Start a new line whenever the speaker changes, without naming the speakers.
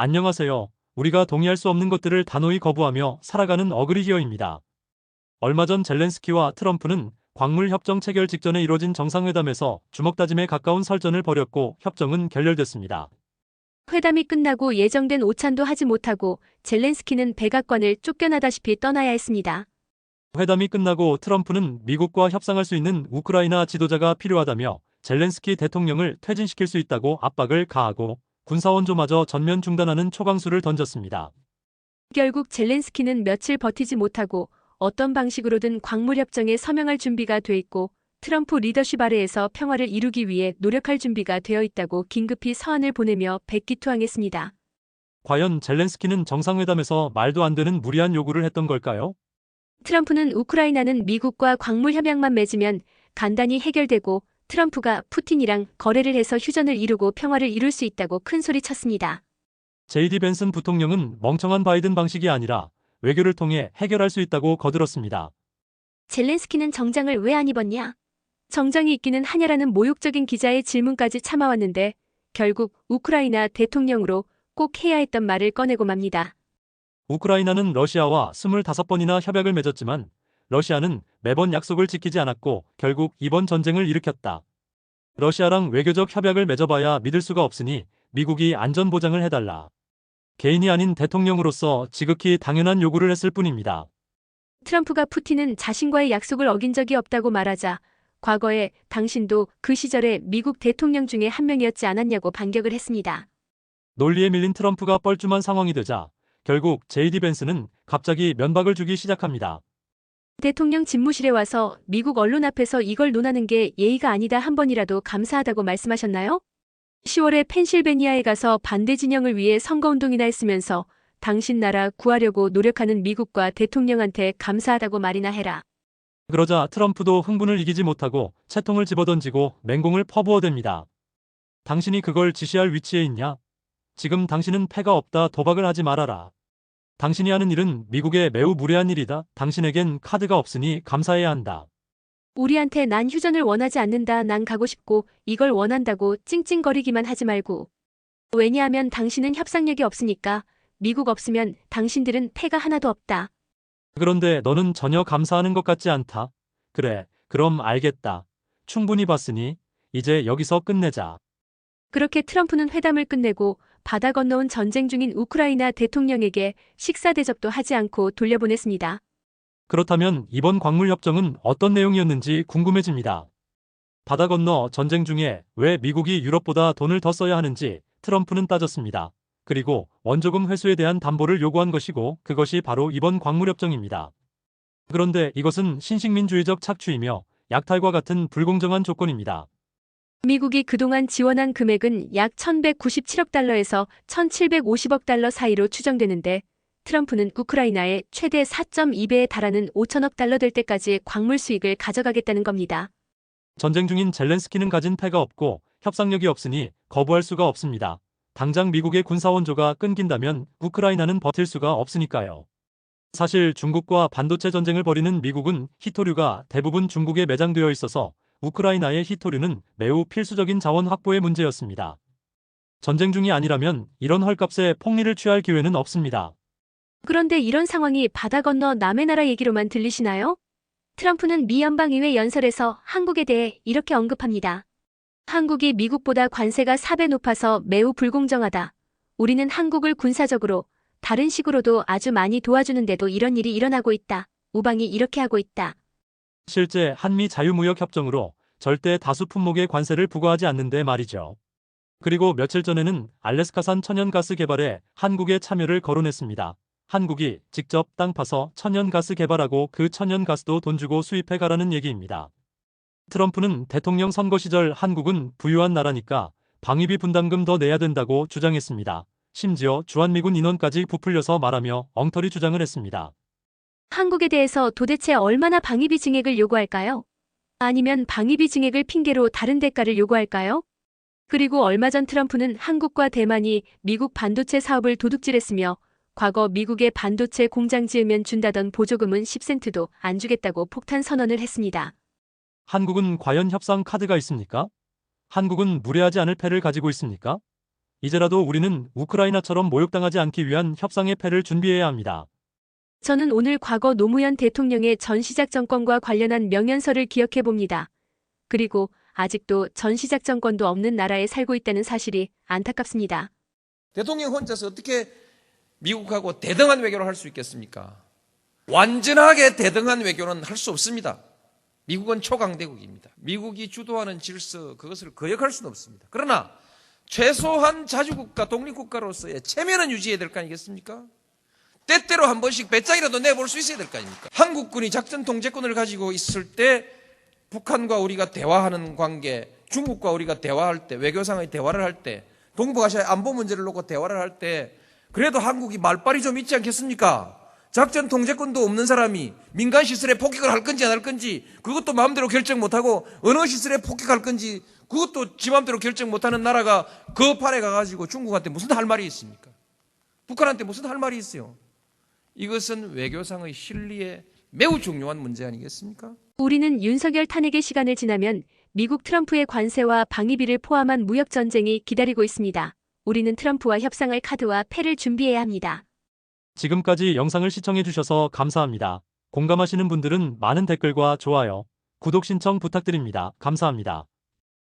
안녕하세요. 우리가 동의할 수 없는 것들을 단호히 거부하며 살아가는 어그리히어입니다. 얼마 전 젤렌스키와 트럼프는 광물 협정 체결 직전에 이뤄진 정상회담에서 주먹다짐에 가까운 설전을 벌였고 협정은 결렬됐습니다.
회담이 끝나고 예정된 오찬도 하지 못하고 젤렌스키는 백악관을 쫓겨나다시피 떠나야 했습니다.
회담이 끝나고 트럼프는 미국과 협상할 수 있는 우크라이나 지도자가 필요하다며 젤렌스키 대통령을 퇴진시킬 수 있다고 압박을 가하고 군사원조마저 전면 중단하는 초강수를 던졌습니다.
결국 젤렌스키는 며칠 버티지 못하고 어떤 방식으로든 광물협정에 서명할 준비가 돼 있고 트럼프 리더십 아래에서 평화를 이루기 위해 노력할 준비가 되어 있다고 긴급히 서한을 보내며 백기투항했습니다.
과연 젤렌스키는 정상회담에서 말도 안 되는 무리한 요구를 했던 걸까요?
트럼프는 우크라이나는 미국과 광물 협약만 맺으면 간단히 해결되고 트럼프가 푸틴이랑 거래를 해서 휴전을 이루고 평화를 이룰 수 있다고 큰소리쳤습니다.
JD 벤슨 부통령은 멍청한 바이든 방식이 아니라 외교를 통해 해결할 수 있다고 거들었습니다.
젤렌스키는 정장을 왜 안 입었냐? 정장이 있기는 하냐라는 모욕적인 기자의 질문까지 참아왔는데 결국 우크라이나 대통령으로 꼭 해야 했던 말을 꺼내고 맙니다.
우크라이나는 러시아와 25번이나 협약을 맺었지만 러시아는 매번 약속을 지키지 않았고 결국 이번 전쟁을 일으켰다. 러시아랑 외교적 협약을 맺어봐야 믿을 수가 없으니 미국이 안전보장을 해달라. 개인이 아닌 대통령으로서 지극히 당연한 요구를 했을 뿐입니다.
트럼프가 푸틴은 자신과의 약속을 어긴 적이 없다고 말하자 과거에 당신도 그 시절에 미국 대통령 중에 한 명이었지 않았냐고 반격을 했습니다.
논리에 밀린 트럼프가 뻘쭘한 상황이 되자 결국 JD 벤스는 갑자기 면박을 주기 시작합니다.
대통령 집무실에 와서 미국 언론 앞에서 이걸 논하는 게 예의가 아니다 한 번이라도 감사하다고 말씀하셨나요? 10월에 펜실베니아에 가서 반대 진영을 위해 선거운동이나 했으면서 당신 나라 구하려고 노력하는 미국과 대통령한테 감사하다고 말이나 해라.
그러자 트럼프도 흥분을 이기지 못하고 채통을 집어던지고 맹공을 퍼부어댑니다. 당신이 그걸 지시할 위치에 있냐? 지금 당신은 패가 없다. 도박을 하지 말아라. 당신이 하는 일은 미국에 매우 무례한 일이다. 당신에겐 카드가 없으니 감사해야 한다.
우리한테 난 휴전을 원하지 않는다. 난 가고 싶고 이걸 원한다고 찡찡거리기만 하지 말고. 왜냐하면 당신은 협상력이 없으니까 미국 없으면 당신들은 패가 하나도 없다.
그런데 너는 전혀 감사하는 것 같지 않다. 그래, 그럼 알겠다. 충분히 봤으니 이제 여기서 끝내자.
그렇게 트럼프는 회담을 끝내고 바다 건너온 전쟁 중인 우크라이나 대통령에게 식사 대접도 하지 않고 돌려보냈습니다.
그렇다면 이번 광물 협정은 어떤 내용이었는지 궁금해집니다. 바다 건너 전쟁 중에 왜 미국이 유럽보다 돈을 더 써야 하는지 트럼프는 따졌습니다. 그리고 원조금 회수에 대한 담보를 요구한 것이고 그것이 바로 이번 광물 협정입니다. 그런데 이것은 신식민주의적 착취이며 약탈과 같은 불공정한 조건입니다.
미국이 그동안 지원한 금액은 약 1197억 달러에서 1750억 달러 사이로 추정되는데 트럼프는 우크라이나에 최대 4.2배에 달하는 5천억 달러 될 때까지 광물 수익을 가져가겠다는 겁니다.
전쟁 중인 젤렌스키는 가진 패가 없고 협상력이 없으니 거부할 수가 없습니다. 당장 미국의 군사원조가 끊긴다면 우크라이나는 버틸 수가 없으니까요. 사실 중국과 반도체 전쟁을 벌이는 미국은 히토류가 대부분 중국에 매장되어 있어서 우크라이나의 히토류는 매우 필수적인 자원 확보의 문제였습니다. 전쟁 중이 아니라면 이런 헐값에 폭리를 취할 기회는 없습니다.
그런데 이런 상황이 바다 건너 남의 나라 얘기로만 들리시나요? 트럼프는 미 연방의회 연설에서 한국에 대해 이렇게 언급합니다. 한국이 미국보다 관세가 4배 높아서 매우 불공정하다. 우리는 한국을 군사적으로 다른 식으로도 아주 많이 도와주는데도 이런 일이 일어나고 있다. 우방이 이렇게 하고 있다.
실제 한미 자유무역협정으로 절대 다수 품목의 관세를 부과하지 않는데 말이죠. 그리고 며칠 전에는 알래스카산 천연가스 개발에 한국의 참여를 거론했습니다. 한국이 직접 땅 파서 천연가스 개발하고 그 천연가스도 돈 주고 수입해 가라는 얘기입니다. 트럼프는 대통령 선거 시절 한국은 부유한 나라니까 방위비 분담금 더 내야 된다고 주장했습니다. 심지어 주한미군 인원까지 부풀려서 말하며 엉터리 주장을 했습니다.
한국에 대해서 도대체 얼마나 방위비 증액을 요구할까요? 아니면 방위비 증액을 핑계로 다른 대가를 요구할까요? 그리고 얼마 전 트럼프는 한국과 대만이 미국 반도체 사업을 도둑질했으며 과거 미국의 반도체 공장 지으면 준다던 보조금은 10센트도 안 주겠다고 폭탄 선언을 했습니다.
한국은 과연 협상 카드가 있습니까? 한국은 무례하지 않을 패를 가지고 있습니까? 이제라도 우리는 우크라이나처럼 모욕당하지 않기 위한 협상의 패를 준비해야 합니다.
저는 오늘 과거 노무현 대통령의 전시작 정권과 관련한 명연설을 기억해 봅니다. 그리고 아직도 전시작 정권도 없는 나라에 살고 있다는 사실이 안타깝습니다.
대통령 혼자서 어떻게 미국하고 대등한 외교를 할 수 있겠습니까? 완전하게 대등한 외교는 할 수 없습니다. 미국은 초강대국입니다. 미국이 주도하는 질서, 그것을 거역할 수는 없습니다. 그러나 최소한 자주국가, 독립국가로서의 체면은 유지해야 될 거 아니겠습니까? 때때로 한 번씩 배짱이라도 내볼 수 있어야 될 거 아닙니까? 한국군이 작전 통제권을 가지고 있을 때 북한과 우리가 대화하는 관계, 중국과 우리가 대화할 때, 외교상의 대화를 할 때, 동북아시아 안보 문제를 놓고 대화를 할 때 그래도 한국이 말빨이 좀 있지 않겠습니까? 작전 통제권도 없는 사람이 민간 시설에 폭격을 할 건지 안 할 건지 그것도 마음대로 결정 못하고 어느 시설에 폭격할 건지 그것도 지 마음대로 결정 못하는 나라가 그 판에 가가지고 중국한테 무슨 할 말이 있습니까? 북한한테 무슨 할 말이 있어요? 이것은 외교상의 실리에 매우 중요한 문제 아니겠습니까?
우리는 윤석열 탄핵의 시간을 지나면 미국 트럼프의 관세와 방위비를 포함한 무역 전쟁이 기다리고 있습니다. 우리는 트럼프와 협상할 카드와 패를 준비해야 합니다.
지금까지 영상을 시청해주셔서 감사합니다. 공감하시는 분들은 많은 댓글과 좋아요, 구독 신청 부탁드립니다. 감사합니다.